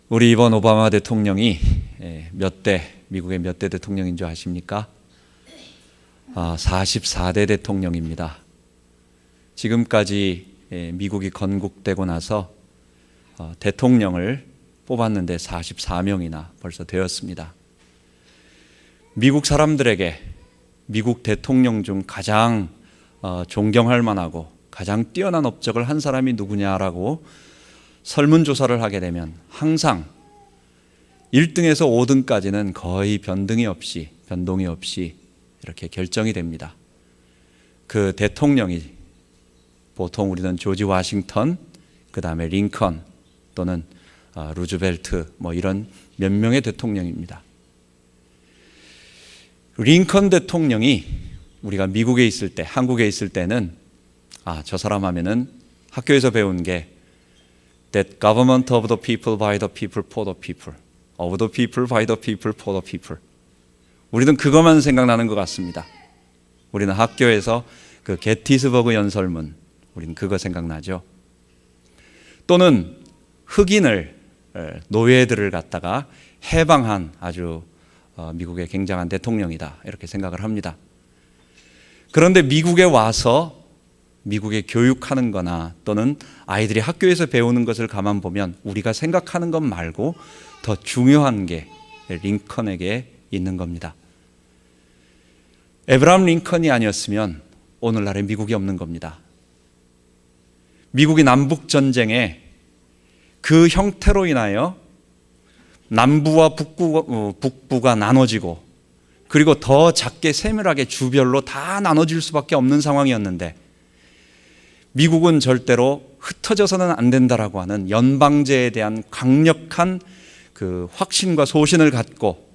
우리 이번 오바마 대통령이 미국의 몇 대 대통령인 줄 아십니까? 44대 대통령입니다. 지금까지 미국이 건국되고 나서 대통령을 뽑았는데 44명이나 벌써 되었습니다. 미국 사람들에게 미국 대통령 중 가장 존경할 만하고 가장 뛰어난 업적을 한 사람이 누구냐라고 설문조사를 하게 되면 항상 1등에서 5등까지는 거의 변동이 없이 이렇게 결정이 됩니다. 그 대통령이 보통 우리는 조지 워싱턴, 그 다음에 링컨 또는 루즈벨트 이런 몇 명의 대통령입니다. 링컨 대통령이 우리가 미국에 있을 때, 한국에 있을 때는 저 사람 하면은 학교에서 배운 게 That government of the people, by the people, for the people, of the people, by the people, for the people. 우리는 그것만 생각나는 것 같습니다. 우리는 학교에서 그 게티스버그 연설문, 우리는 그거 생각나죠. 또는 흑인을, 노예들을 갖다가 해방한 아주 미국의 굉장한 대통령이다, 이렇게 생각을 합니다. 그런데 미국에 와서 미국에 교육하는 거나 또는 아이들이 학교에서 배우는 것을 가만 보면 우리가 생각하는 것 말고 더 중요한 게 링컨에게 있는 겁니다. 에브라함 링컨이 아니었으면 오늘날의 미국이 없는 겁니다. 미국이 남북전쟁에 그 형태로 인하여 남부와 북부가 나눠지고 그리고 더 작게 세밀하게 주별로 다 나눠질 수밖에 없는 상황이었는데 미국은 절대로 흩어져서는 안 된다라고 하는 연방제에 대한 강력한 그 확신과 소신을 갖고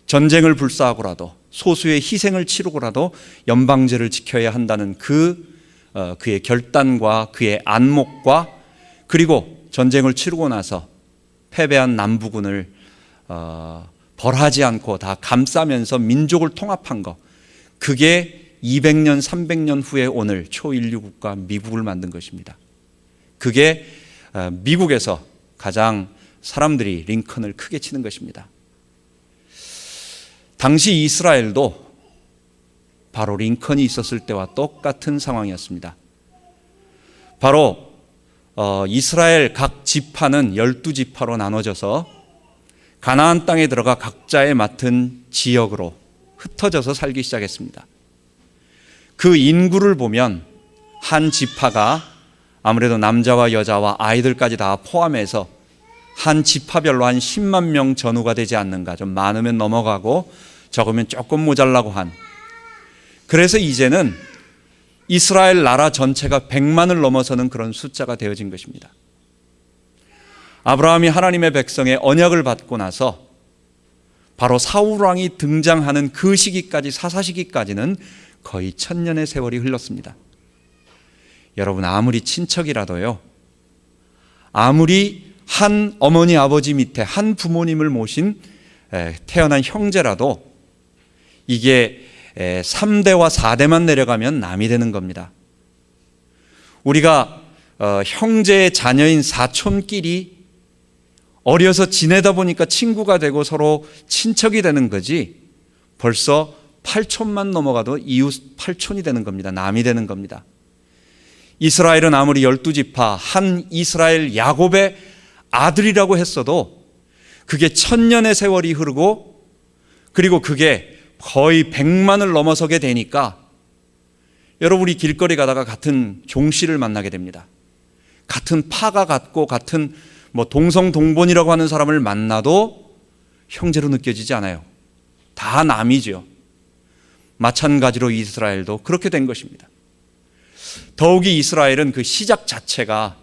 전쟁을 불사하고라도 소수의 희생을 치르고라도 연방제를 지켜야 한다는 그의 결단과 그의 안목과 그리고 전쟁을 치르고 나서 패배한 남부군을 벌하지 않고 다 감싸면서 민족을 통합한 것, 그게 200년, 300년 후에 오늘 초인류 국가 미국을 만든 것입니다. 그게 미국에서 가장 사람들이 링컨을 크게 치는 것입니다. 당시 이스라엘도 바로 링컨이 있었을 때와 똑같은 상황이었습니다. 바로 이스라엘 각 지파는 12지파로 나눠져서 가나안 땅에 들어가 각자의 맡은 지역으로 흩어져서 살기 시작했습니다. 그 인구를 보면 한 지파가 아무래도 남자와 여자와 아이들까지 다 포함해서 한 지파별로 한 10만 명 전후가 되지 않는가, 좀 많으면 넘어가고 적으면 조금 모자라고 한, 그래서 이제는 이스라엘 나라 전체가 100만을 넘어서는 그런 숫자가 되어진 것입니다. 아브라함이 하나님의 백성의 언약을 받고 나서 바로 사울왕이 등장하는 그 시기까지, 사사시기까지는 거의 1000년의 세월이 흘렀습니다. 여러분, 아무리 친척이라도요, 아무리 한 어머니 아버지 밑에 한 부모님을 모신 태어난 형제라도 이게 3대와 4대만 내려가면 남이 되는 겁니다. 우리가 형제의 자녀인 사촌끼리 어려서 지내다 보니까 친구가 되고 서로 친척이 되는 거지, 벌써 8촌만 넘어가도 이웃 8촌이 되는 겁니다. 남이 되는 겁니다. 이스라엘은 아무리 12지파 한 이스라엘 야곱의 아들이라고 했어도 그게 1000년의 세월이 흐르고 그리고 그게 거의 100만을 넘어서게 되니까 여러분이 길거리 가다가 같은 종씨를 만나게 됩니다. 같은 파가 같고 같은 동성동본이라고 하는 사람을 만나도 형제로 느껴지지 않아요. 다 남이죠. 마찬가지로 이스라엘도 그렇게 된 것입니다. 더욱이 이스라엘은 그 시작 자체가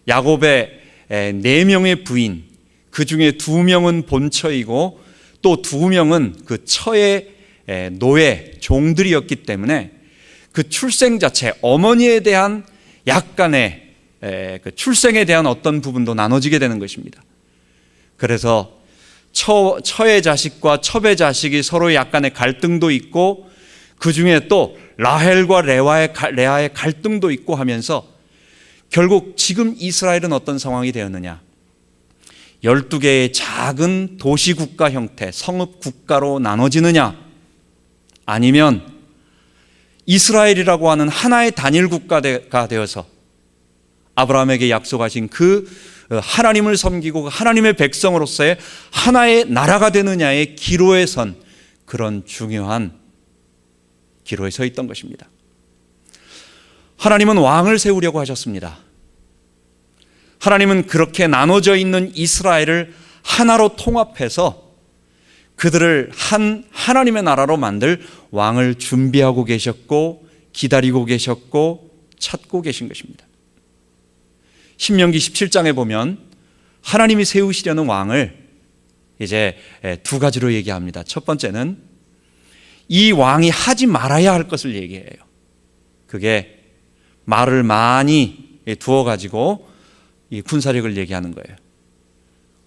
야곱의 4명의 부인, 그 중에 2명은 본처이고 또 2명은 그 처의 노예, 종들이었기 때문에 그 출생 자체, 어머니에 대한 약간의 그 출생에 대한 어떤 부분도 나눠지게 되는 것입니다. 그래서 처의 자식과 첩의 자식이 서로 약간의 갈등도 있고 그 중에 또 라헬과 레아의 갈등도 있고 하면서 결국 지금 이스라엘은 어떤 상황이 되었느냐, 12개의 작은 도시국가 형태, 성읍국가로 나눠지느냐, 아니면 이스라엘이라고 하는 하나의 단일 국가가 되어서 아브라함에게 약속하신 그 하나님을 섬기고 하나님의 백성으로서의 하나의 나라가 되느냐의 기로에 선 그런 중요한 기로에 서 있던 것입니다. 하나님은 왕을 세우려고 하셨습니다. 하나님은 그렇게 나눠져 있는 이스라엘을 하나로 통합해서 그들을 한 하나님의 나라로 만들 왕을 준비하고 계셨고 기다리고 계셨고 찾고 계신 것입니다. 신명기 17장에 보면 하나님이 세우시려는 왕을 이제 두 가지로 얘기합니다. 첫 번째는 이 왕이 하지 말아야 할 것을 얘기해요. 그게 말을 많이 두어가지고 이 군사력을 얘기하는 거예요.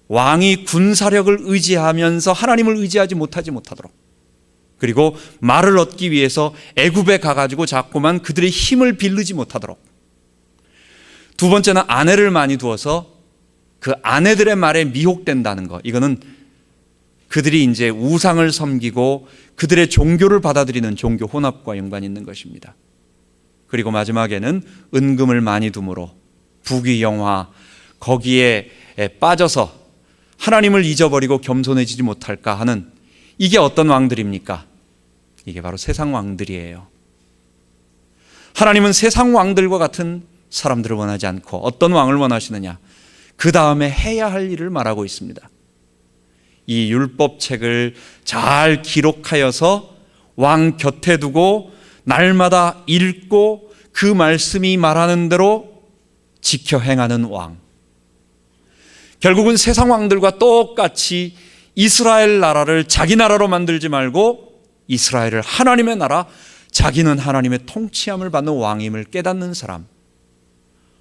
왕이 군사력을 의지하면서 하나님을 의지하지 못하도록, 그리고 말을 얻기 위해서 애굽에 가가지고 자꾸만 그들의 힘을 빌리지 못하도록. 두 번째는 아내를 많이 두어서 그 아내들의 말에 미혹된다는 것. 이거는 그들이 이제 우상을 섬기고 그들의 종교를 받아들이는 종교 혼합과 연관이 있는 것입니다. 그리고 마지막에는 은금을 많이 둠으로 부귀영화, 거기에 빠져서 하나님을 잊어버리고 겸손해지지 못할까 하는, 이게 어떤 왕들입니까? 이게 바로 세상 왕들이에요. 하나님은 세상 왕들과 같은 사람들을 원하지 않고 어떤 왕을 원하시느냐? 그 다음에 해야 할 일을 말하고 있습니다. 이 율법책을 잘 기록하여서 왕 곁에 두고 날마다 읽고 그 말씀이 말하는 대로 지켜 행하는 왕. 결국은 세상 왕들과 똑같이 이스라엘 나라를 자기 나라로 만들지 말고 이스라엘을 하나님의 나라, 자기는 하나님의 통치함을 받는 왕임을 깨닫는 사람.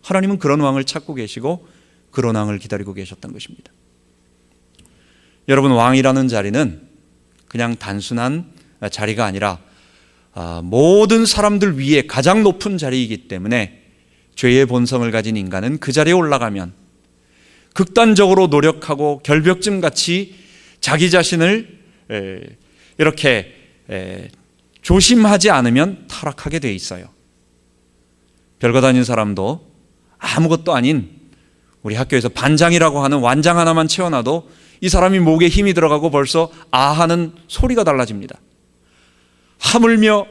하나님은 그런 왕을 찾고 계시고 그런 왕을 기다리고 계셨던 것입니다. 여러분, 왕이라는 자리는 그냥 단순한 자리가 아니라 모든 사람들 위에 가장 높은 자리이기 때문에 죄의 본성을 가진 인간은 그 자리에 올라가면 극단적으로 노력하고 결벽증같이 자기 자신을 이렇게 조심하지 않으면 타락하게 돼 있어요. 별거 다닌 사람도 아무것도 아닌 우리 학교에서 반장이라고 하는 완장 하나만 채워놔도 이 사람이 목에 힘이 들어가고 벌써 아하는 소리가 달라집니다. 하물며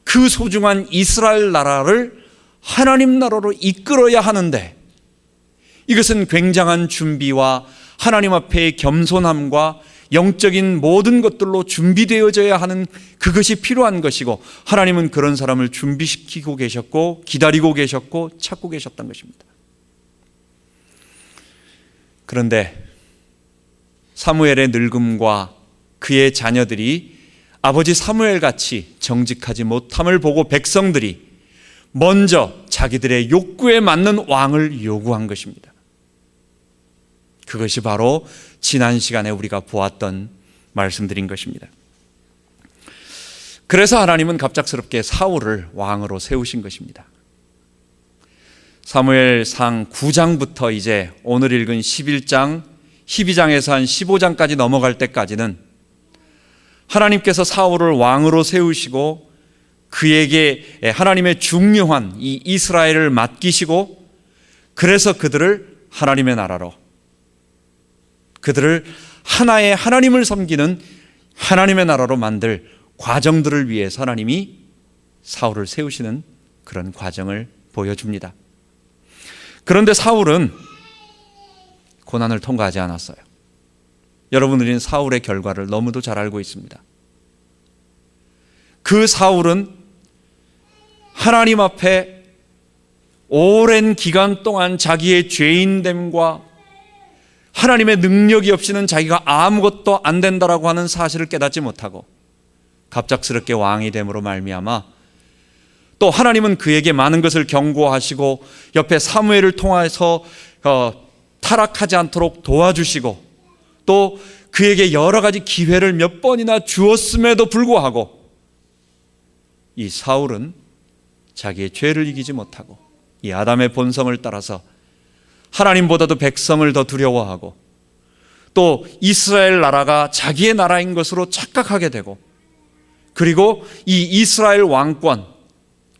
그 소중한 이스라엘 나라를 하나님 나라로 이끌어야 하는데, 이것은 굉장한 준비와 하나님 앞에 겸손함과 영적인 모든 것들로 준비되어져야 하는 그것이 필요한 것이고, 하나님은 그런 사람을 준비시키고 계셨고 기다리고 계셨고 찾고 계셨던 것입니다. 그런데 사무엘의 늙음과 그의 자녀들이 아버지 사무엘같이 정직하지 못함을 보고 백성들이 먼저 자기들의 욕구에 맞는 왕을 요구한 것입니다. 그것이 바로 지난 시간에 우리가 보았던 말씀드린 것입니다. 그래서 하나님은 갑작스럽게 사울을 왕으로 세우신 것입니다. 사무엘상 9장부터 이제 오늘 읽은 11장, 12장에서 한 15장까지 넘어갈 때까지는 하나님께서 사울을 왕으로 세우시고 그에게 하나님의 중요한 이 이스라엘을 맡기시고, 그래서 그들을 하나님의 나라로, 그들을 하나의 하나님을 섬기는 하나님의 나라로 만들 과정들을 위해서 하나님이 사울을 세우시는 그런 과정을 보여줍니다. 그런데 사울은 고난을 통과하지 않았어요. 여러분들은 사울의 결과를 너무도 잘 알고 있습니다. 그 사울은 하나님 앞에 오랜 기간 동안 자기의 죄인됨과 하나님의 능력이 없이는 자기가 아무것도 안 된다라고 하는 사실을 깨닫지 못하고 갑작스럽게 왕이 됨으로 말미암아, 또 하나님은 그에게 많은 것을 경고하시고 옆에 사무엘을 통해서 타락하지 않도록 도와주시고, 또 그에게 여러 가지 기회를 몇 번이나 주었음에도 불구하고 이 사울은 자기의 죄를 이기지 못하고 이 아담의 본성을 따라서 하나님보다도 백성을 더 두려워하고 또 이스라엘 나라가 자기의 나라인 것으로 착각하게 되고, 그리고 이 이스라엘 왕권,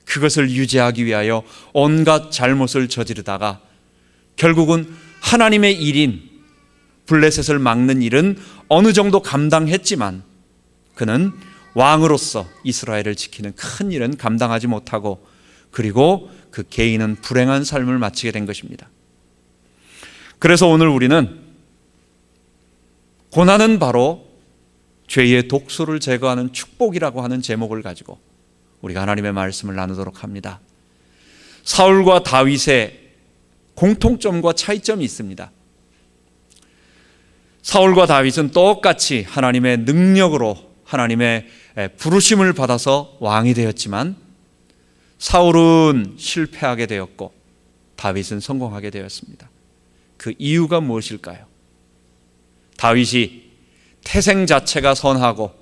그것을 유지하기 위하여 온갖 잘못을 저지르다가 결국은 하나님의 일인 블레셋을 막는 일은 어느 정도 감당했지만 그는 왕으로서 이스라엘을 지키는 큰 일은 감당하지 못하고, 그리고 그 개인은 불행한 삶을 마치게 된 것입니다. 그래서 오늘 우리는 고난은 바로 죄의 독소를 제거하는 축복이라고 하는 제목을 가지고 우리가 하나님의 말씀을 나누도록 합니다. 사울과 다윗의 공통점과 차이점이 있습니다. 사울과 다윗은 똑같이 하나님의 능력으로 하나님의 부르심을 받아서 왕이 되었지만, 사울은 실패하게 되었고 다윗은 성공하게 되었습니다. 그 이유가 무엇일까요? 다윗이 태생 자체가 선하고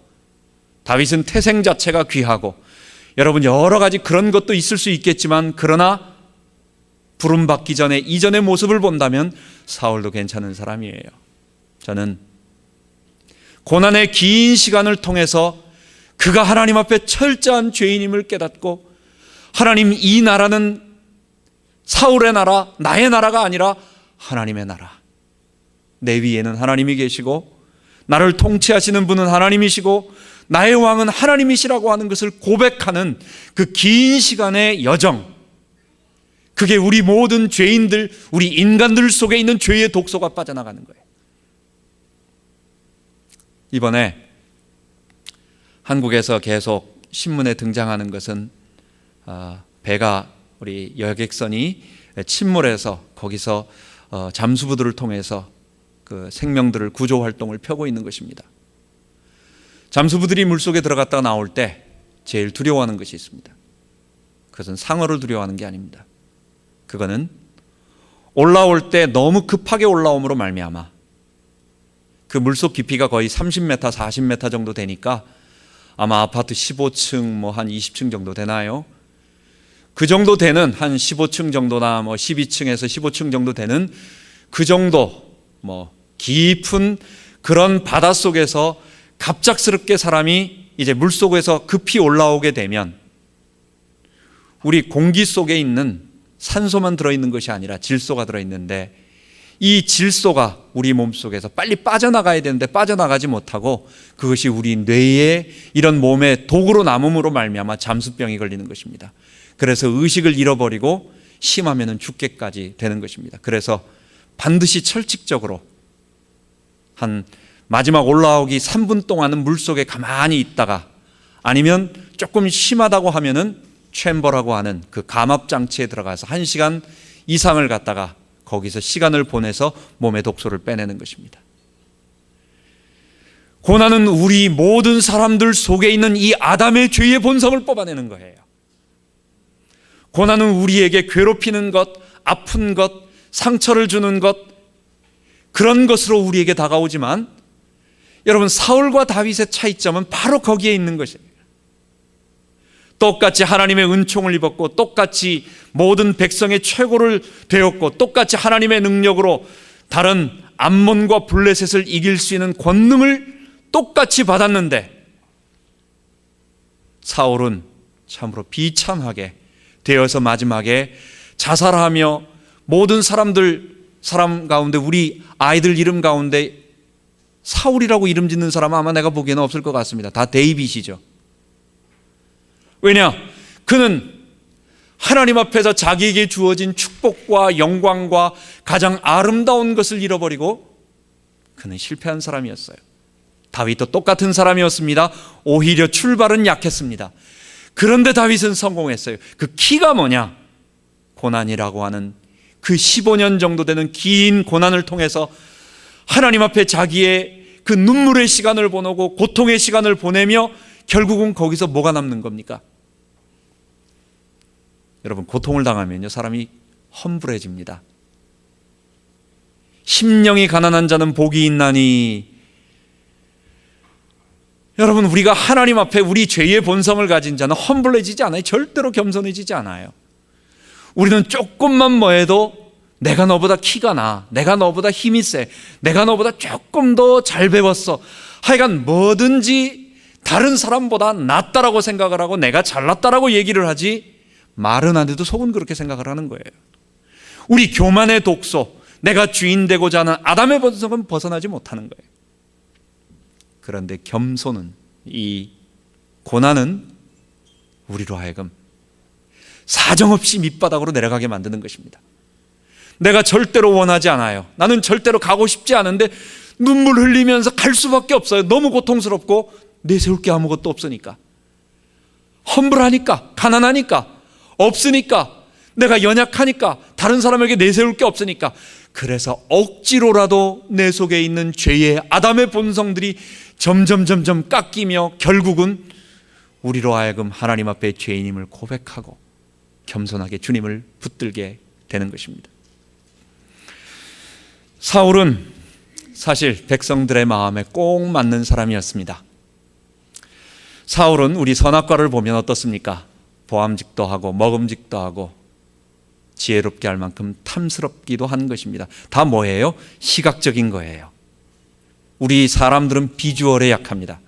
다윗은 태생 자체가 귀하고, 여러분 여러 가지 그런 것도 있을 수 있겠지만, 그러나 부름받기 전에 이전의 모습을 본다면 사울도 괜찮은 사람이에요. 저는 고난의 긴 시간을 통해서 그가 하나님 앞에 철저한 죄인임을 깨닫고, 하나님, 이 나라는 사울의 나라, 나의 나라가 아니라 하나님의 나라, 내 위에는 하나님이 계시고 나를 통치하시는 분은 하나님이시고 나의 왕은 하나님이시라고 하는 것을 고백하는 그 긴 시간의 여정, 그게 우리 모든 죄인들, 우리 인간들 속에 있는 죄의 독소가 빠져나가는 거예요. 이번에 한국에서 계속 신문에 등장하는 것은 배가, 우리 여객선이 침몰해서 거기서 잠수부들을 통해서 그 생명들을 구조 활동을 펴고 있는 것입니다. 잠수부들이 물속에 들어갔다가 나올 때 제일 두려워하는 것이 있습니다. 그것은 상어를 두려워하는 게 아닙니다. 그거는 올라올 때 너무 급하게 올라옴으로 말미암아 그 물속 깊이가 거의 30m, 40m 정도 되니까 아마 아파트 15층 뭐 한 20층 정도 되나요? 그 정도 되는 한 15층 정도나 뭐 12층에서 15층 정도 되는 그 정도 뭐 깊은 그런 바닷속에서 갑작스럽게 사람이 이제 물속에서 급히 올라오게 되면 우리 공기 속에 있는 산소만 들어있는 것이 아니라 질소가 들어있는데, 이 질소가 우리 몸속에서 빨리 빠져나가야 되는데 빠져나가지 못하고 그것이 우리 뇌에 이런 몸에 독으로 남음으로 말미암아 잠수병이 걸리는 것입니다. 그래서 의식을 잃어버리고 심하면은 죽게까지 되는 것입니다. 그래서 반드시 철칙적으로 한 마지막 올라오기 3분 동안은 물속에 가만히 있다가, 아니면 조금 심하다고 하면은 챔버라고 하는 그 감압장치에 들어가서 1시간 이상을 갖다가 거기서 시간을 보내서 몸의 독소를 빼내는 것입니다. 고난은 우리 모든 사람들 속에 있는 이 아담의 죄의 본성을 뽑아내는 거예요. 고난은 우리에게 괴롭히는 것, 아픈 것, 상처를 주는 것, 그런 것으로 우리에게 다가오지만, 여러분 사울과 다윗의 차이점은 바로 거기에 있는 것이에요. 똑같이 하나님의 은총을 입었고, 똑같이 모든 백성의 최고를 되었고, 똑같이 하나님의 능력으로 다른 암몬과 블레셋을 이길 수 있는 권능을 똑같이 받았는데, 사울은 참으로 비참하게 되어서 마지막에 자살하며 모든 사람 가운데, 우리 아이들 이름 가운데 사울이라고 이름 짓는 사람은 아마 내가 보기에는 없을 것 같습니다. 다 데이빗이죠. 왜냐? 그는 하나님 앞에서 자기에게 주어진 축복과 영광과 가장 아름다운 것을 잃어버리고 그는 실패한 사람이었어요. 다윗도 똑같은 사람이었습니다. 오히려 출발은 약했습니다. 그런데 다윗은 성공했어요. 그 키가 뭐냐? 고난이라고 하는 그 15년 정도 되는 긴 고난을 통해서 하나님 앞에 자기의 그 눈물의 시간을 보내고 고통의 시간을 보내며 결국은 거기서 뭐가 남는 겁니까? 여러분, 고통을 당하면요 사람이 험불해집니다. 심령이 가난한 자는 복이 있나니. 여러분, 우리가 하나님 앞에 우리 죄의 본성을 가진 자는 험불해지지 않아요. 절대로 겸손해지지 않아요. 우리는 조금만 뭐해도 내가 너보다 키가 나, 내가 너보다 힘이 세, 내가 너보다 조금 더 잘 배웠어, 하여간 뭐든지 다른 사람보다 낫다라고 생각을 하고 내가 잘났다라고 얘기를 하지, 말은 안 해도 속은 그렇게 생각을 하는 거예요. 우리 교만의 독소, 내가 주인 되고자 하는 아담의 본성은 벗어나지 못하는 거예요. 그런데 겸손은, 이 고난은 우리로 하여금 사정없이 밑바닥으로 내려가게 만드는 것입니다. 내가 절대로 원하지 않아요. 나는 절대로 가고 싶지 않은데 눈물 흘리면서 갈 수밖에 없어요. 너무 고통스럽고 내세울 게 아무것도 없으니까, 험불하니까, 가난하니까, 없으니까, 내가 연약하니까, 다른 사람에게 내세울 게 없으니까. 그래서 억지로라도 내 속에 있는 죄의 아담의 본성들이 점점 깎이며 결국은 우리로 하여금 하나님 앞에 죄인임을 고백하고 겸손하게 주님을 붙들게 되는 것입니다. 사울은 사실 백성들의 마음에 꼭 맞는 사람이었습니다. 사울은 우리 선악과를 보면 어떻습니까? 보암직도 하고 먹음직도 하고 지혜롭게 할 만큼 탐스럽기도 한 것입니다. 다 뭐예요? 시각적인 거예요. 우리 사람들은 비주얼에 약합니다.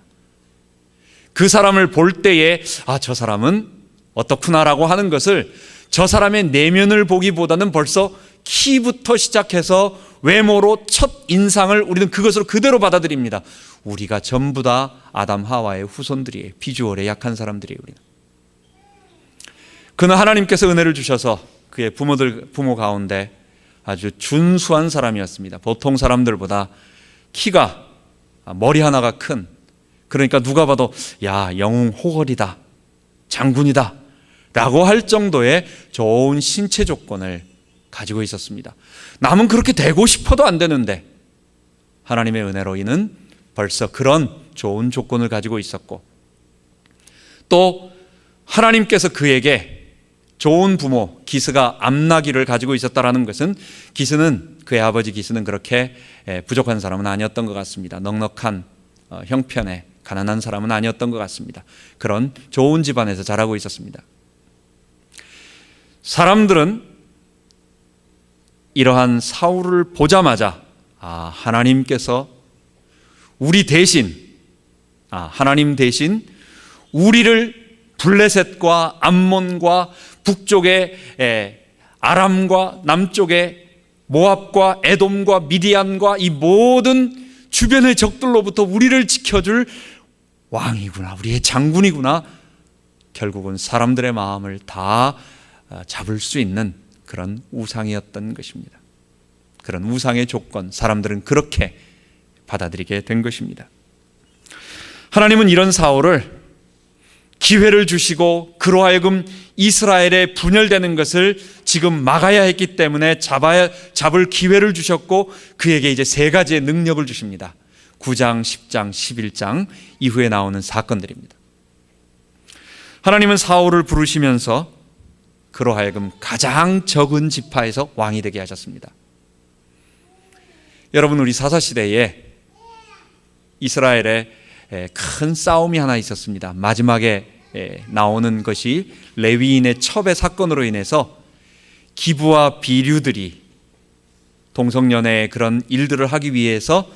그 사람을 볼 때에 저 사람은 어떻구나라고 하는 것을, 저 사람의 내면을 보기보다는 벌써 키부터 시작해서 외모로 첫 인상을 우리는 그것으로 그대로 받아들입니다. 우리가 전부 다 아담 하와의 후손들이에요. 비주얼에 약한 사람들이에요. 우리는. 그는 하나님께서 은혜를 주셔서 그의 부모 가운데 아주 준수한 사람이었습니다. 보통 사람들보다 키가, 머리 하나가 큰, 그러니까 누가 봐도 야, 영웅 호걸이다, 장군이다 라고 할 정도의 좋은 신체 조건을 가지고 있었습니다. 남은 그렇게 되고 싶어도 안 되는데 하나님의 은혜로 이는 벌써 그런 좋은 조건을 가지고 있었고, 또 하나님께서 그에게 좋은 부모 기스가 암나기를 가지고 있었다라는 것은, 기스는, 그의 아버지 기스는 그렇게 부족한 사람은 아니었던 것 같습니다. 넉넉한 형편의 가난한 사람은 아니었던 것 같습니다. 그런 좋은 집안에서 자라고 있었습니다. 사람들은 이러한 사울을 보자마자 하나님께서 우리 대신, 하나님 대신 우리를 블레셋과 암몬과 북쪽의 아람과 남쪽의 모압과 에돔과 미디안과 이 모든 주변의 적들로부터 우리를 지켜줄 왕이구나, 우리의 장군이구나, 결국은 사람들의 마음을 다 잡을 수 있는 그런 우상이었던 것입니다. 그런 우상의 조건, 사람들은 그렇게 받아들이게 된 것입니다. 하나님은 이런 사울을 기회를 주시고 그로 하여금 이스라엘에 분열되는 것을 지금 막아야 했기 때문에 잡을 기회를 주셨고, 그에게 이제 세 가지의 능력을 주십니다. 9장, 10장, 11장 이후에 나오는 사건들입니다. 하나님은 사울을 부르시면서 그로 하여금 가장 적은 지파에서 왕이 되게 하셨습니다. 여러분, 우리 사사시대에 이스라엘에 큰 싸움이 하나 있었습니다. 마지막에 나오는 것이 레위인의 첩의 사건으로 인해서 기부와 비류들이 동성연애의 그런 일들을 하기 위해서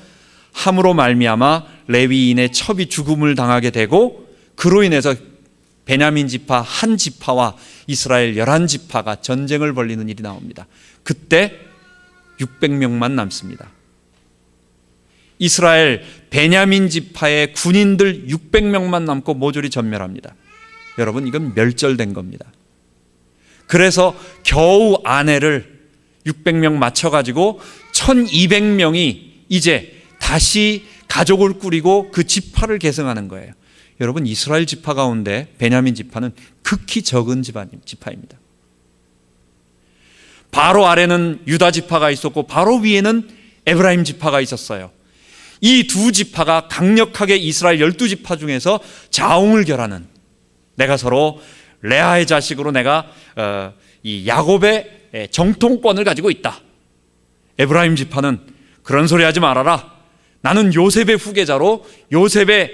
함으로 말미암아 레위인의 첩이 죽음을 당하게 되고, 그로 인해서 베냐민 지파 한 지파와 이스라엘 11지파가 전쟁을 벌이는 일이 나옵니다. 그때 600명만 남습니다. 이스라엘 베냐민 지파의 군인들 600명만 남고 모조리 전멸합니다. 여러분, 이건 멸절된 겁니다. 그래서 겨우 아내를 600명 맞춰가지고 1200명이 이제 다시 가족을 꾸리고 그 지파를 계승하는 거예요. 여러분, 이스라엘 지파 가운데 베냐민 지파는 극히 적은 지파입니다. 바로 아래는 유다 지파가 있었고 바로 위에는 에브라임 지파가 있었어요. 이 두 지파가 강력하게 이스라엘 12지파 중에서 자웅을 결하는, 내가 서로 레아의 자식으로 내가 이 야곱의 정통권을 가지고 있다. 에브라임 지파는 그런 소리 하지 말아라. 나는 요셉의 후계자로 요셉의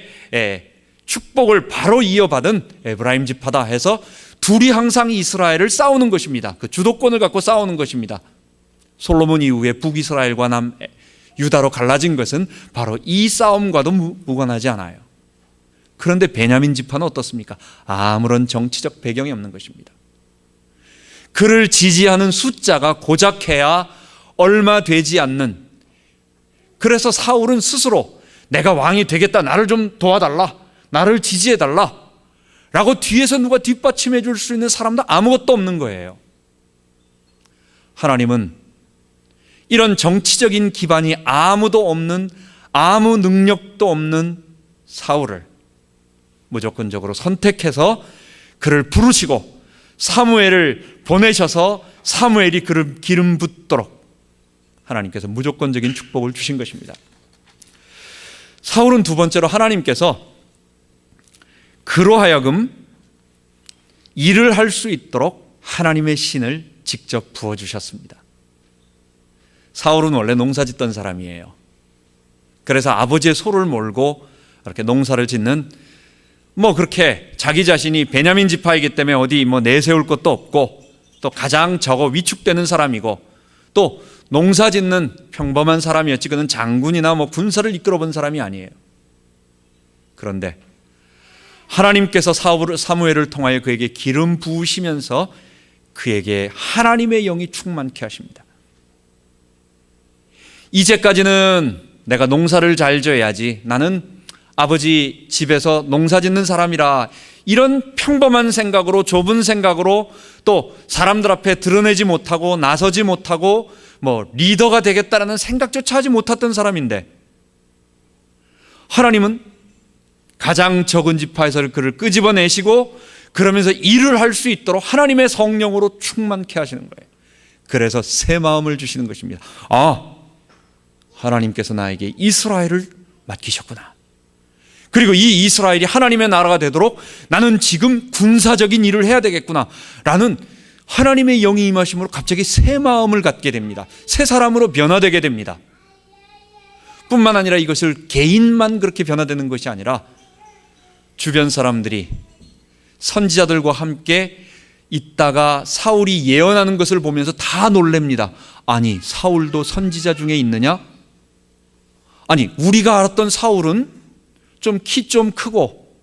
축복을 바로 이어받은 에브라임 지파다 해서 둘이 항상 이스라엘을 싸우는 것입니다. 그 주도권을 갖고 싸우는 것입니다. 솔로몬 이후에 북이스라엘과 남유다로 갈라진 것은 바로 이 싸움과도 무관하지 않아요. 그런데 베냐민 지파는 어떻습니까? 아무런 정치적 배경이 없는 것입니다. 그를 지지하는 숫자가 고작해야 얼마 되지 않는, 그래서 사울은 스스로 내가 왕이 되겠다, 나를 좀 도와달라, 나를 지지해달라 라고 뒤에서 누가 뒷받침해 줄 수 있는 사람도 아무것도 없는 거예요. 하나님은 이런 정치적인 기반이 아무도 없는, 아무 능력도 없는 사울을 무조건적으로 선택해서 그를 부르시고 사무엘을 보내셔서 사무엘이 그를 기름 붓도록 하나님께서 무조건적인 축복을 주신 것입니다. 사울은 두 번째로 하나님께서 그로 하여금 일을 할 수 있도록 하나님의 신을 직접 부어주셨습니다. 사울은 원래 농사 짓던 사람이에요. 그래서 아버지의 소를 몰고 이렇게 농사를 짓는, 그렇게 자기 자신이 베냐민 지파이기 때문에 어디 내세울 것도 없고, 또 가장 적어 위축되는 사람이고, 또 농사 짓는 평범한 사람이었지, 그는 장군이나 군사를 이끌어 본 사람이 아니에요. 그런데 하나님께서 사무엘을 통하여 그에게 기름 부으시면서 그에게 하나님의 영이 충만케 하십니다. 이제까지는 내가 농사를 잘 지어야지, 나는 아버지 집에서 농사 짓는 사람이라, 이런 평범한 생각으로, 좁은 생각으로, 또 사람들 앞에 드러내지 못하고 나서지 못하고 리더가 되겠다라는 생각조차 하지 못했던 사람인데, 하나님은 가장 적은 지파에서 그를 끄집어내시고 그러면서 일을 할 수 있도록 하나님의 성령으로 충만케 하시는 거예요. 그래서 새 마음을 주시는 것입니다. 하나님께서 나에게 이스라엘을 맡기셨구나. 그리고 이 이스라엘이 하나님의 나라가 되도록 나는 지금 군사적인 일을 해야 되겠구나 라는 하나님의 영이 임하심으로 갑자기 새 마음을 갖게 됩니다. 새 사람으로 변화되게 됩니다. 뿐만 아니라 이것을 개인만 그렇게 변화되는 것이 아니라 주변 사람들이 선지자들과 함께 있다가 사울이 예언하는 것을 보면서 다 놀랍니다. 아니, 사울도 선지자 중에 있느냐? 아니, 우리가 알았던 사울은 좀 키 좀 크고,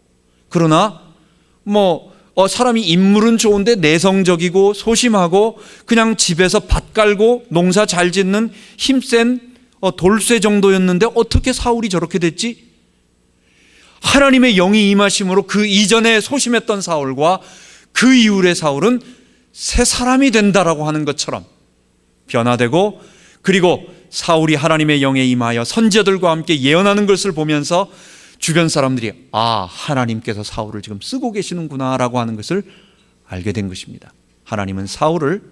그러나 사람이 인물은 좋은데 내성적이고 소심하고 그냥 집에서 밭 갈고 농사 잘 짓는 힘센 돌쇠 정도였는데 어떻게 사울이 저렇게 됐지? 하나님의 영이 임하심으로 그 이전에 소심했던 사울과 그 이후의 사울은 새 사람이 된다라고 하는 것처럼 변화되고, 그리고 사울이 하나님의 영에 임하여 선지자들과 함께 예언하는 것을 보면서 주변 사람들이 하나님께서 사울을 지금 쓰고 계시는구나 라고 하는 것을 알게 된 것입니다. 하나님은 사울을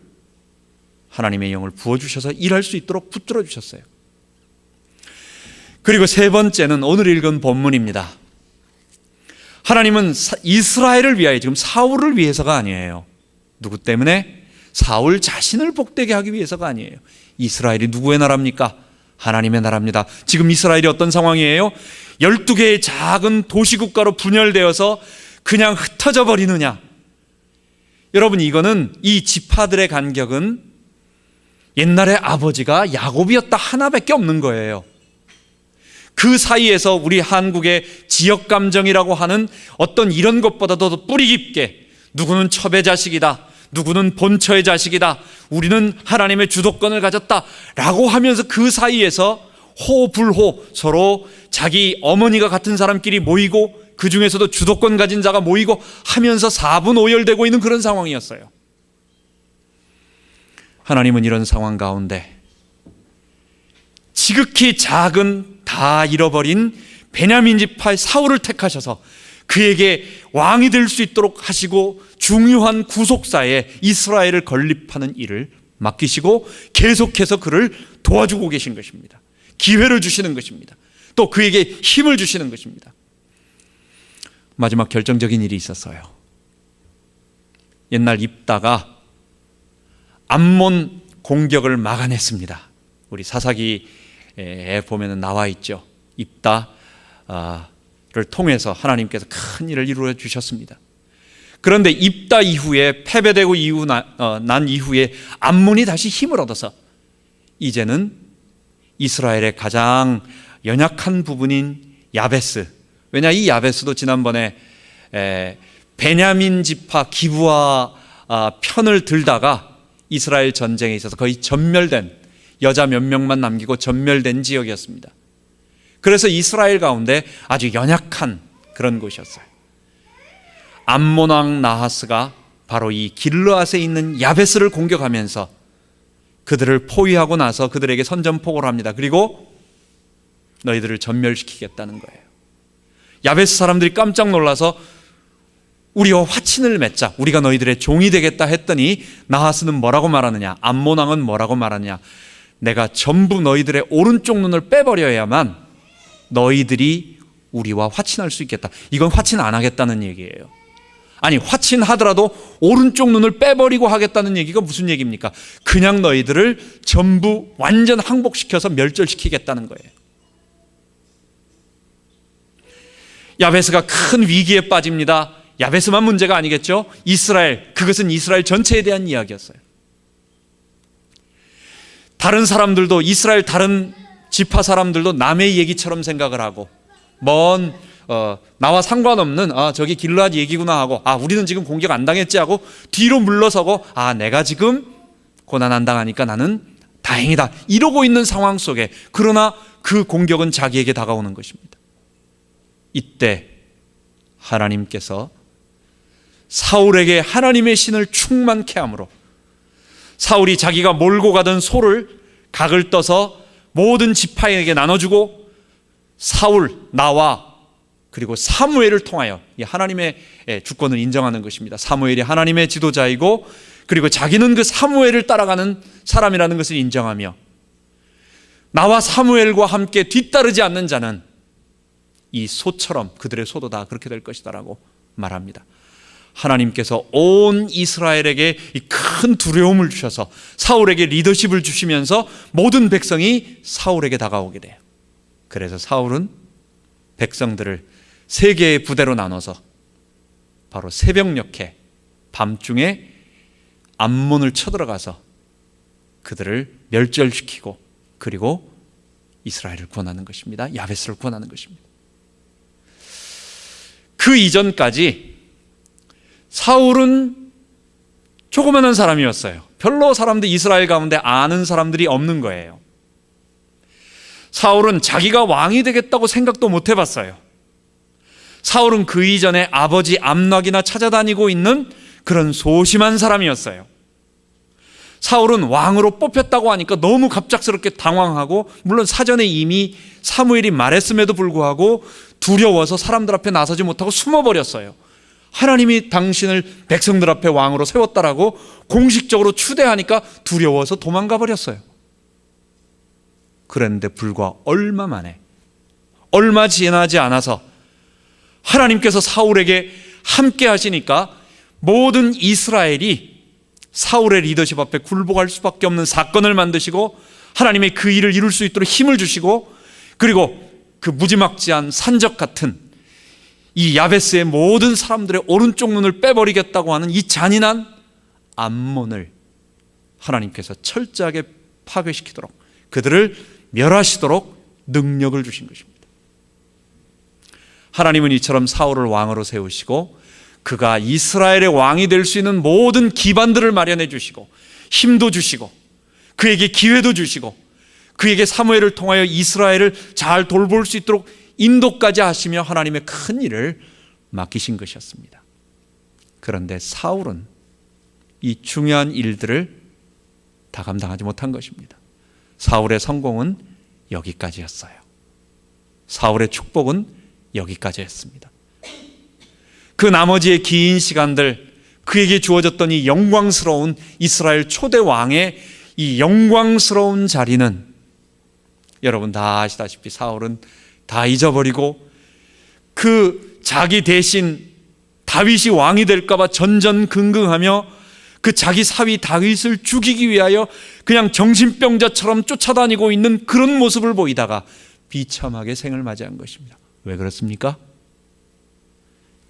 하나님의 영을 부어주셔서 일할 수 있도록 붙들어 주셨어요. 그리고 세 번째는 오늘 읽은 본문입니다. 하나님은 이스라엘을 위하여, 지금 사울을 위해서가 아니에요. 누구 때문에? 사울 자신을 복되게 하기 위해서가 아니에요. 이스라엘이 누구의 나라입니까? 하나님의 나라입니다. 지금 이스라엘이 어떤 상황이에요? 12개의 작은 도시국가로 분열되어서 그냥 흩어져 버리느냐? 여러분, 이거는, 이 지파들의 간격은 옛날에 아버지가 야곱이었다 하나밖에 없는 거예요. 그 사이에서 우리 한국의 지역감정이라고 하는 어떤 이런 것보다도 더 뿌리 깊게, 누구는 첩의 자식이다, 누구는 본처의 자식이다, 우리는 하나님의 주도권을 가졌다 라고 하면서 그 사이에서 호불호, 서로 자기 어머니가 같은 사람끼리 모이고 그 중에서도 주도권 가진 자가 모이고 하면서 사분오열되고 있는 그런 상황이었어요. 하나님은 이런 상황 가운데 지극히 작은, 다 잃어버린 베냐민 지파의 사울을 택하셔서 그에게 왕이 될 수 있도록 하시고 중요한 구속사에 이스라엘을 건립하는 일을 맡기시고 계속해서 그를 도와주고 계신 것입니다. 기회를 주시는 것입니다. 또 그에게 힘을 주시는 것입니다. 마지막 결정적인 일이 있었어요. 옛날 입다가 암몬 공격을 막아냈습니다. 우리 사사기에 보면 나와 있죠. 입다를 통해서 하나님께서 큰 일을 이루어 주셨습니다. 그런데 입다 이후에 패배되고 난 이후에 암몬이 다시 힘을 얻어서 이제는 이스라엘의 가장 연약한 부분인 야베스, 왜냐 이 야베스도 지난번에 베냐민 지파 기브아 편을 들다가 이스라엘 전쟁에 있어서 거의 전멸된, 여자 몇 명만 남기고 전멸된 지역이었습니다. 그래서 이스라엘 가운데 아주 연약한 그런 곳이었어요. 암몬 왕 나하스가 바로 이 길르앗에 있는 야베스를 공격하면서 그들을 포위하고 나서 그들에게 선전포고를 합니다. 그리고 너희들을 전멸시키겠다는 거예요. 야베스 사람들이 깜짝 놀라서 우리와 화친을 맺자, 우리가 너희들의 종이 되겠다 했더니 나하스는 뭐라고 말하느냐, 암몬 왕은 뭐라고 말하느냐, 내가 전부 너희들의 오른쪽 눈을 빼버려야만 너희들이 우리와 화친할 수 있겠다. 이건 화친 안 하겠다는 얘기예요. 아니, 화친하더라도 오른쪽 눈을 빼버리고 하겠다는 얘기가 무슨 얘기입니까? 그냥 너희들을 전부 완전 항복시켜서 멸절시키겠다는 거예요. 야베스가 큰 위기에 빠집니다. 야베스만 문제가 아니겠죠? 이스라엘, 그것은 이스라엘 전체에 대한 이야기였어요. 다른 사람들도, 이스라엘 다른 지파 사람들도 남의 얘기처럼 생각을 하고, 나와 상관없는 저기 길르앗 얘기구나 하고, 우리는 지금 공격 안 당했지 하고 뒤로 물러서고, 내가 지금 고난 안 당하니까 나는 다행이다, 이러고 있는 상황 속에, 그러나 그 공격은 자기에게 다가오는 것입니다. 이때 하나님께서 사울에게 하나님의 신을 충만케 함으로, 사울이 자기가 몰고 가던 소를 각을 떠서 모든 지파에게 나눠주고, 사울, 나와 그리고 사무엘을 통하여 하나님의 주권을 인정하는 것입니다. 사무엘이 하나님의 지도자이고, 그리고 자기는 그 사무엘을 따라가는 사람이라는 것을 인정하며, 나와 사무엘과 함께 뒤따르지 않는 자는 이 소처럼 그들의 소도 다 그렇게 될 것이다 라고 말합니다. 하나님께서 온 이스라엘에게 이 큰 두려움을 주셔서 사울에게 리더십을 주시면서 모든 백성이 사울에게 다가오게 돼요. 그래서 사울은 백성들을 세 개의 부대로 나눠서 바로 새벽녘에, 밤중에 암몬을 쳐들어가서 그들을 멸절시키고, 그리고 이스라엘을 구원하는 것입니다. 야베스를 구원하는 것입니다. 그 이전까지 사울은 조그마한 사람이었어요. 별로 사람들, 이스라엘 가운데 아는 사람들이 없는 거예요. 사울은 자기가 왕이 되겠다고 생각도 못 해봤어요. 사울은 그 이전에 아버지 암락이나 찾아다니고 있는 그런 소심한 사람이었어요. 사울은 왕으로 뽑혔다고 하니까 너무 갑작스럽게 당황하고, 물론 사전에 이미 사무엘이 말했음에도 불구하고 두려워서 사람들 앞에 나서지 못하고 숨어버렸어요. 하나님이 당신을 백성들 앞에 왕으로 세웠다라고 공식적으로 추대하니까 두려워서 도망가 버렸어요. 그런데 불과 얼마 만에, 얼마 지나지 않아서 하나님께서 사울에게 함께 하시니까 모든 이스라엘이 사울의 리더십 앞에 굴복할 수밖에 없는 사건을 만드시고, 하나님의 그 일을 이룰 수 있도록 힘을 주시고, 그리고 그 무지막지한 산적 같은 이 야베스의 모든 사람들의 오른쪽 눈을 빼버리겠다고 하는 이 잔인한 암몬을 하나님께서 철저하게 파괴시키도록, 그들을 멸하시도록 능력을 주신 것입니다. 하나님은 이처럼 사울을 왕으로 세우시고, 그가 이스라엘의 왕이 될 수 있는 모든 기반들을 마련해 주시고, 힘도 주시고, 그에게 기회도 주시고, 그에게 사무엘을 통하여 이스라엘을 잘 돌볼 수 있도록 인도까지 하시며 하나님의 큰 일을 맡기신 것이었습니다. 그런데 사울은 이 중요한 일들을 다 감당하지 못한 것입니다. 사울의 성공은 여기까지였어요. 사울의 축복은 여기까지였습니다. 그 나머지의 긴 시간들, 그에게 주어졌던 이 영광스러운 이스라엘 초대 왕의 이 영광스러운 자리는, 여러분 다 아시다시피 사울은 다 잊어버리고, 그 자기 대신 다윗이 왕이 될까봐 전전긍긍하며 그 자기 사위 다윗을 죽이기 위하여 그냥 정신병자처럼 쫓아다니고 있는 그런 모습을 보이다가 비참하게 생을 맞이한 것입니다. 왜 그렇습니까?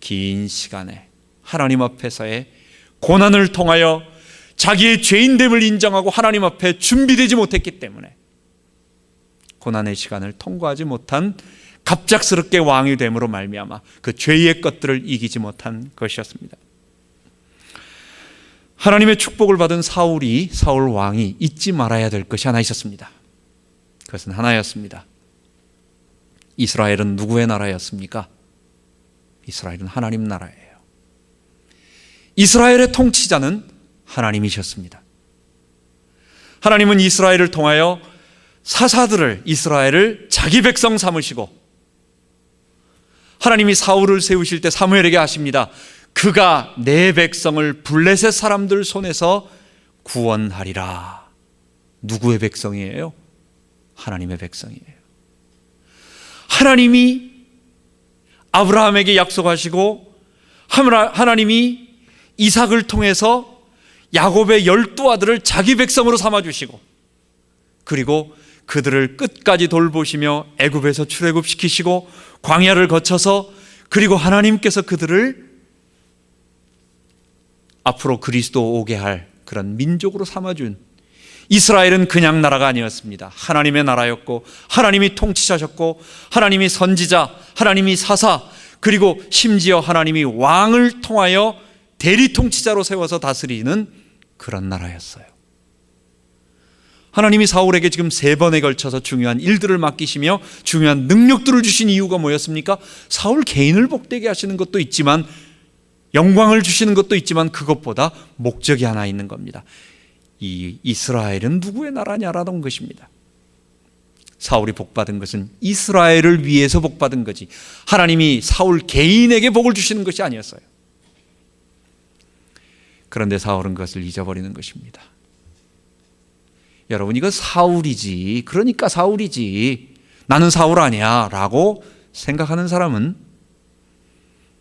긴 시간에 하나님 앞에서의 고난을 통하여 자기의 죄인됨을 인정하고 하나님 앞에 준비되지 못했기 때문에 고난의 시간을 통과하지 못한 갑작스럽게 왕이 됨으로 말미암아 그 죄의 것들을 이기지 못한 것이었습니다. 하나님의 축복을 받은 사울 왕이 잊지 말아야 될 것이 하나 있었습니다. 그것은 하나였습니다. 이스라엘은 누구의 나라였습니까? 이스라엘은 하나님 나라예요. 이스라엘의 통치자는 하나님이셨습니다. 하나님은 이스라엘을 통하여 사사들을, 이스라엘을 자기 백성 삼으시고, 하나님이 사울을 세우실 때 사무엘에게 하십니다. 그가 내 백성을 블레셋 사람들 손에서 구원하리라. 누구의 백성이에요? 하나님의 백성이에요. 하나님이 아브라함에게 약속하시고, 하나님이 이삭을 통해서 야곱의 12아들을 자기 백성으로 삼아주시고, 그리고 그들을 끝까지 돌보시며 애굽에서 출애굽시키시고 광야를 거쳐서, 그리고 하나님께서 그들을 앞으로 그리스도 오게 할 그런 민족으로 삼아준 이스라엘은 그냥 나라가 아니었습니다. 하나님의 나라였고, 하나님이 통치자셨고, 하나님이 선지자, 하나님이 사사, 그리고 심지어 하나님이 왕을 통하여 대리 통치자로 세워서 다스리는 그런 나라였어요. 하나님이 사울에게 지금 3번에 걸쳐서 중요한 일들을 맡기시며 중요한 능력들을 주신 이유가 뭐였습니까? 사울 개인을 복되게 하시는 것도 있지만, 영광을 주시는 것도 있지만, 그것보다 목적이 하나 있는 겁니다. 이 이스라엘은 누구의 나라냐라던 것입니다. 사울이 복받은 것은 이스라엘을 위해서 복받은 거지, 하나님이 사울 개인에게 복을 주시는 것이 아니었어요. 그런데 사울은 그것을 잊어버리는 것입니다. 여러분, 이거 사울이지, 그러니까 사울이지, 나는 사울 아니야 라고 생각하는 사람은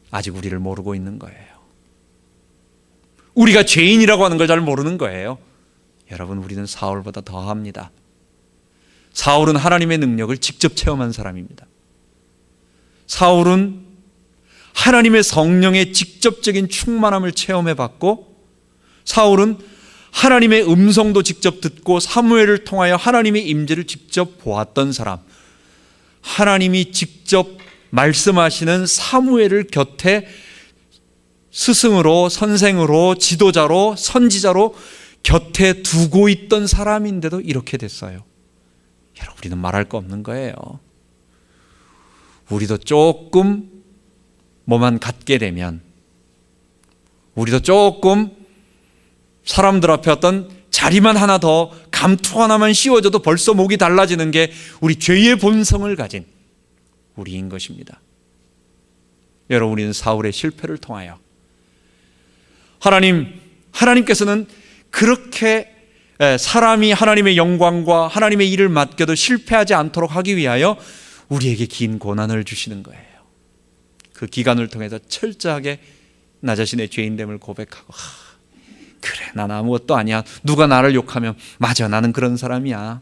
아직 우리를 모르고 있는 거예요. 우리가 죄인이라고 하는 걸 잘 모르는 거예요. 여러분, 우리는 사울보다 더합니다. 사울은 하나님의 능력을 직접 체험한 사람입니다. 사울은 하나님의 성령의 직접적인 충만함을 체험해봤고, 사울은 하나님의 음성도 직접 듣고 사무엘을 통하여 하나님의 임재를 직접 보았던 사람, 하나님이 직접 말씀하시는 사무엘을 곁에 스승으로, 선생으로, 지도자로, 선지자로 곁에 두고 있던 사람인데도 이렇게 됐어요. 여러분, 우리는 말할 거 없는 거예요. 우리도 조금 뭐만 갖게 되면, 우리도 조금 사람들 앞에 어떤 자리만 하나 더, 감투 하나만 씌워줘도 벌써 목이 달라지는 게 우리 죄의 본성을 가진 우리인 것입니다. 여러분, 우리는 사울의 실패를 통하여 하나님께서는 그렇게 사람이 하나님의 영광과 하나님의 일을 맡겨도 실패하지 않도록 하기 위하여 우리에게 긴 고난을 주시는 거예요. 그 기간을 통해서 철저하게 나 자신의 죄인됨을 고백하고, 그래, 난 아무것도 아니야, 누가 나를 욕하면 맞아, 나는 그런 사람이야,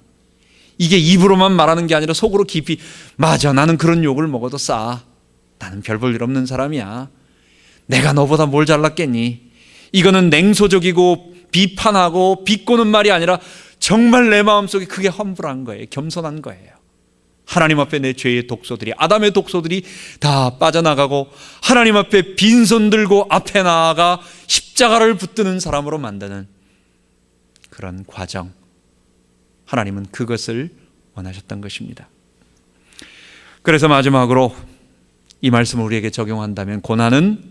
이게 입으로만 말하는 게 아니라 속으로 깊이, 맞아, 나는 그런 욕을 먹어도 싸, 나는 별 볼 일 없는 사람이야, 내가 너보다 뭘 잘났겠니. 이거는 냉소적이고 비판하고 비꼬는 말이 아니라 정말 내 마음속에 그게 험불한 거예요. 겸손한 거예요. 하나님 앞에 내 죄의 독소들이, 아담의 독소들이 다 빠져나가고 하나님 앞에 빈손 들고 앞에 나아가 십자가를 붙드는 사람으로 만드는 그런 과정, 하나님은 그것을 원하셨던 것입니다. 그래서 마지막으로 이 말씀을 우리에게 적용한다면, 고난은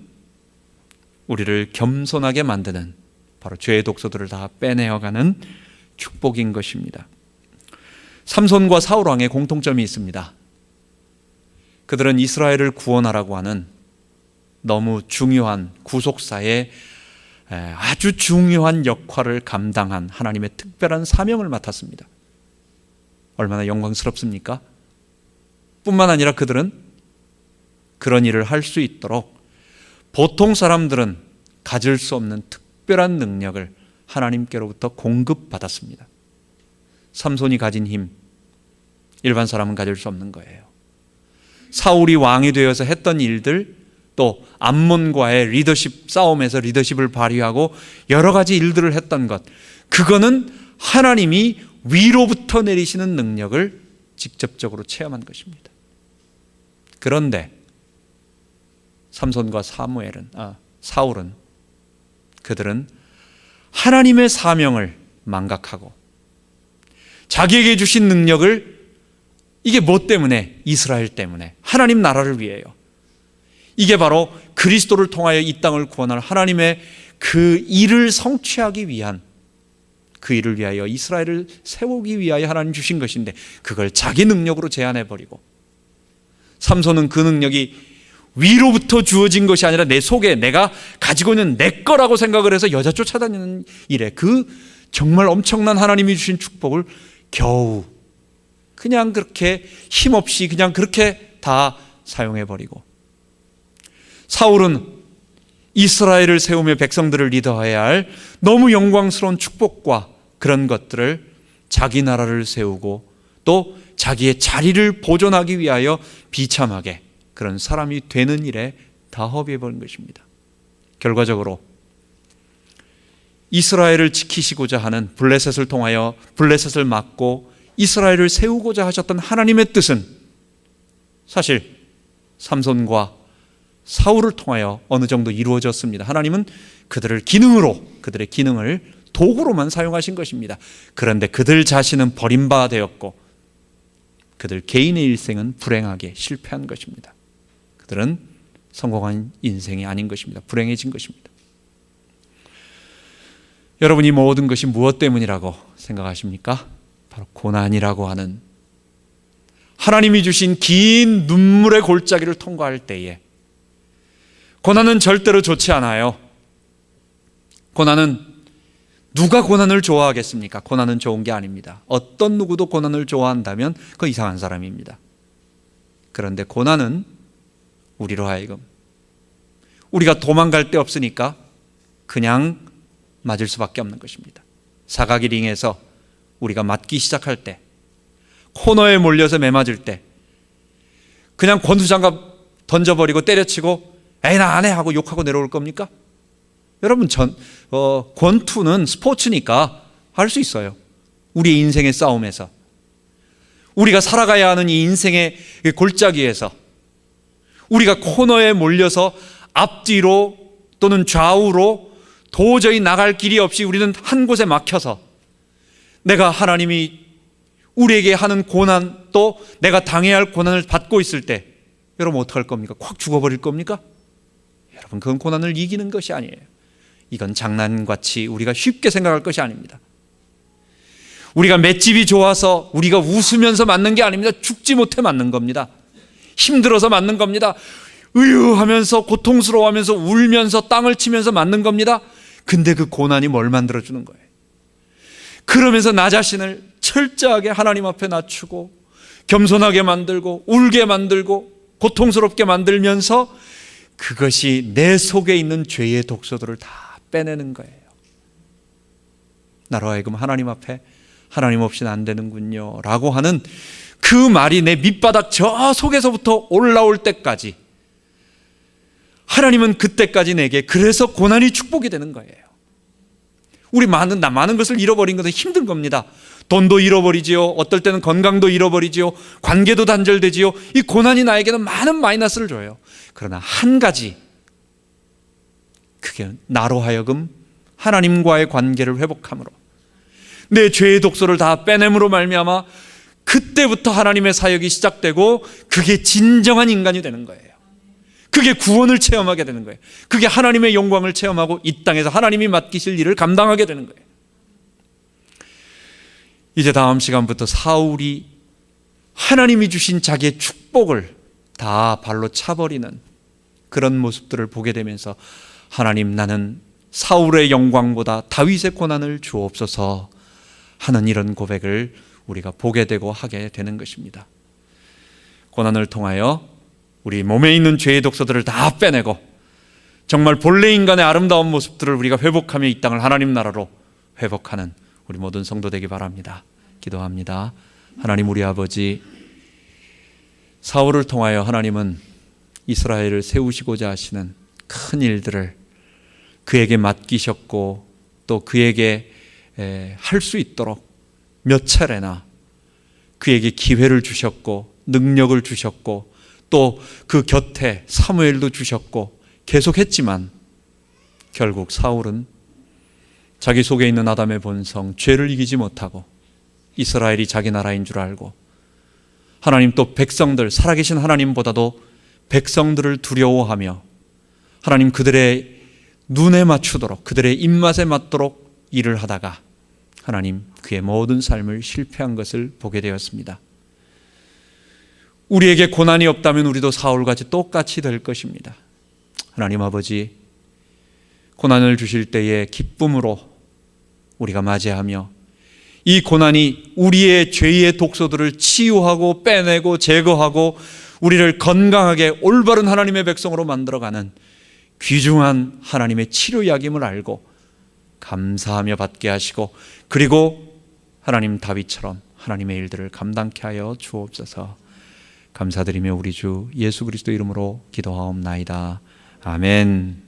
우리를 겸손하게 만드는, 바로 죄의 독소들을 다 빼내어가는 축복인 것입니다. 삼손과 사울 왕의 공통점이 있습니다. 그들은 이스라엘을 구원하라고 하는 너무 중요한 구속사의 아주 중요한 역할을 감당한 하나님의 특별한 사명을 맡았습니다. 얼마나 영광스럽습니까? 뿐만 아니라 그들은 그런 일을 할 수 있도록 보통 사람들은 가질 수 없는 특별한 능력을 하나님께로부터 공급받았습니다. 삼손이 가진 힘, 일반 사람은 가질 수 없는 거예요. 사울이 왕이 되어서 했던 일들, 또 암몬과의 리더십 싸움에서 리더십을 발휘하고 여러 가지 일들을 했던 것, 그거는 하나님이 위로부터 내리시는 능력을 직접적으로 체험한 것입니다. 그런데 삼손과 사울은 그들은 하나님의 사명을 망각하고 자기에게 주신 능력을, 이게 뭐 때문에? 이스라엘 때문에, 하나님 나라를 위해요. 이게 바로 그리스도를 통하여 이 땅을 구원할 하나님의 그 일을 성취하기 위한, 그 일을 위하여 이스라엘을 세우기 위하여 하나님 주신 것인데 그걸 자기 능력으로 제한해버리고, 삼손은 그 능력이 위로부터 주어진 것이 아니라 내 속에 내가 가지고 있는 내 거라고 생각을 해서 여자 쫓아다니는 일에, 그 정말 엄청난 하나님이 주신 축복을 겨우 그냥 그렇게 힘없이 그냥 그렇게 다 사용해버리고, 사울은 이스라엘을 세우며 백성들을 리더해야 할 너무 영광스러운 축복과 그런 것들을 자기 나라를 세우고 또 자기의 자리를 보존하기 위하여 비참하게 그런 사람이 되는 일에 다 허비해버린 것입니다. 결과적으로 이스라엘을 지키시고자 하는 블레셋을 통하여 블레셋을 막고 이스라엘을 세우고자 하셨던 하나님의 뜻은 사실 삼손과 사울을 통하여 어느 정도 이루어졌습니다. 하나님은 그들의 기능을 도구로만 사용하신 것입니다. 그런데 그들 자신은 버림받아 되었고 그들 개인의 일생은 불행하게 실패한 것입니다. 그들은 성공한 인생이 아닌 것입니다. 불행해진 것입니다. 여러분이 모든 것이 무엇 때문이라고 생각하십니까? 바로 고난이라고 하는, 하나님이 주신 긴 눈물의 골짜기를 통과할 때에, 고난은 절대로 좋지 않아요. 고난은, 누가 고난을 좋아하겠습니까? 고난은 좋은 게 아닙니다. 어떤 누구도 고난을 좋아한다면 그 이상한 사람입니다. 그런데 고난은 우리로 하여금, 우리가 도망갈 데 없으니까 그냥 맞을 수밖에 없는 것입니다. 사각이 링에서 우리가 맞기 시작할 때, 코너에 몰려서 매맞을 때 그냥 권투장갑 던져버리고 때려치고 에이 나 안 해 하고 욕하고 내려올 겁니까? 여러분, 권투는 스포츠니까 할 수 있어요. 우리 인생의 싸움에서, 우리가 살아가야 하는 이 인생의 골짜기에서 우리가 코너에 몰려서 앞뒤로 또는 좌우로 도저히 나갈 길이 없이 우리는 한 곳에 막혀서 내가 하나님이 우리에게 하는 고난, 또 내가 당해야 할 고난을 받고 있을 때 여러분 어떡할 겁니까? 콱 죽어버릴 겁니까? 여러분, 그건 고난을 이기는 것이 아니에요. 이건 장난같이 우리가 쉽게 생각할 것이 아닙니다. 우리가 맷집이 좋아서 우리가 웃으면서 맞는 게 아닙니다. 죽지 못해 맞는 겁니다. 힘들어서 맞는 겁니다. 의유하면서 고통스러워하면서 울면서 땅을 치면서 맞는 겁니다. 근데 그 고난이 뭘 만들어주는 거예요? 그러면서 나 자신을 철저하게 하나님 앞에 낮추고 겸손하게 만들고 울게 만들고 고통스럽게 만들면서 그것이 내 속에 있는 죄의 독소들을 다 빼내는 거예요. 나로 하여금 하나님 앞에 하나님 없이는 안 되는군요 라고 하는 그 말이 내 밑바닥 저 속에서부터 올라올 때까지, 하나님은 그때까지 내게 그래서 고난이 축복이 되는 거예요. 우리 많은 것을 잃어버린 것은 힘든 겁니다. 돈도 잃어버리지요. 어떨 때는 건강도 잃어버리지요. 관계도 단절되지요. 이 고난이 나에게는 많은 마이너스를 줘요. 그러나 한 가지, 그게 나로 하여금 하나님과의 관계를 회복함으로, 내 죄의 독소를 다 빼냄으로 말미암아 그때부터 하나님의 사역이 시작되고 그게 진정한 인간이 되는 거예요. 그게 구원을 체험하게 되는 거예요. 그게 하나님의 영광을 체험하고 이 땅에서 하나님이 맡기실 일을 감당하게 되는 거예요. 이제 다음 시간부터 사울이 하나님이 주신 자기의 축복을 다 발로 차버리는 그런 모습들을 보게 되면서, 하나님, 나는 사울의 영광보다 다윗의 고난을 주옵소서 하는 이런 고백을 우리가 보게 되고 하게 되는 것입니다. 고난을 통하여 우리 몸에 있는 죄의 독소들을 다 빼내고 정말 본래 인간의 아름다운 모습들을 우리가 회복하며 이 땅을 하나님 나라로 회복하는 우리 모든 성도 되기 바랍니다. 기도합니다. 하나님, 우리 아버지, 사울을 통하여 하나님은 이스라엘을 세우시고자 하시는 큰 일들을 그에게 맡기셨고 또 그에게 할 수 있도록 몇 차례나 그에게 기회를 주셨고 능력을 주셨고 또 그 곁에 사무엘도 주셨고 계속했지만 결국 사울은 자기 속에 있는 아담의 본성, 죄를 이기지 못하고 이스라엘이 자기 나라인 줄 알고 하나님 또 백성들, 살아계신 하나님보다도 백성들을 두려워하며 하나님 그들의 눈에 맞추도록 그들의 입맛에 맞도록 일을 하다가 하나님 그의 모든 삶을 실패한 것을 보게 되었습니다. 우리에게 고난이 없다면 우리도 사울같이 똑같이 될 것입니다. 하나님 아버지, 고난을 주실 때에 기쁨으로 우리가 맞이하며 이 고난이 우리의 죄의 독소들을 치유하고 빼내고 제거하고 우리를 건강하게 올바른 하나님의 백성으로 만들어가는 귀중한 하나님의 치료약임을 알고 감사하며 받게 하시고 그리고 하나님 다윗처럼 하나님의 일들을 감당케 하여 주옵소서. 감사드리며 우리 주 예수 그리스도 이름으로 기도하옵나이다. 아멘.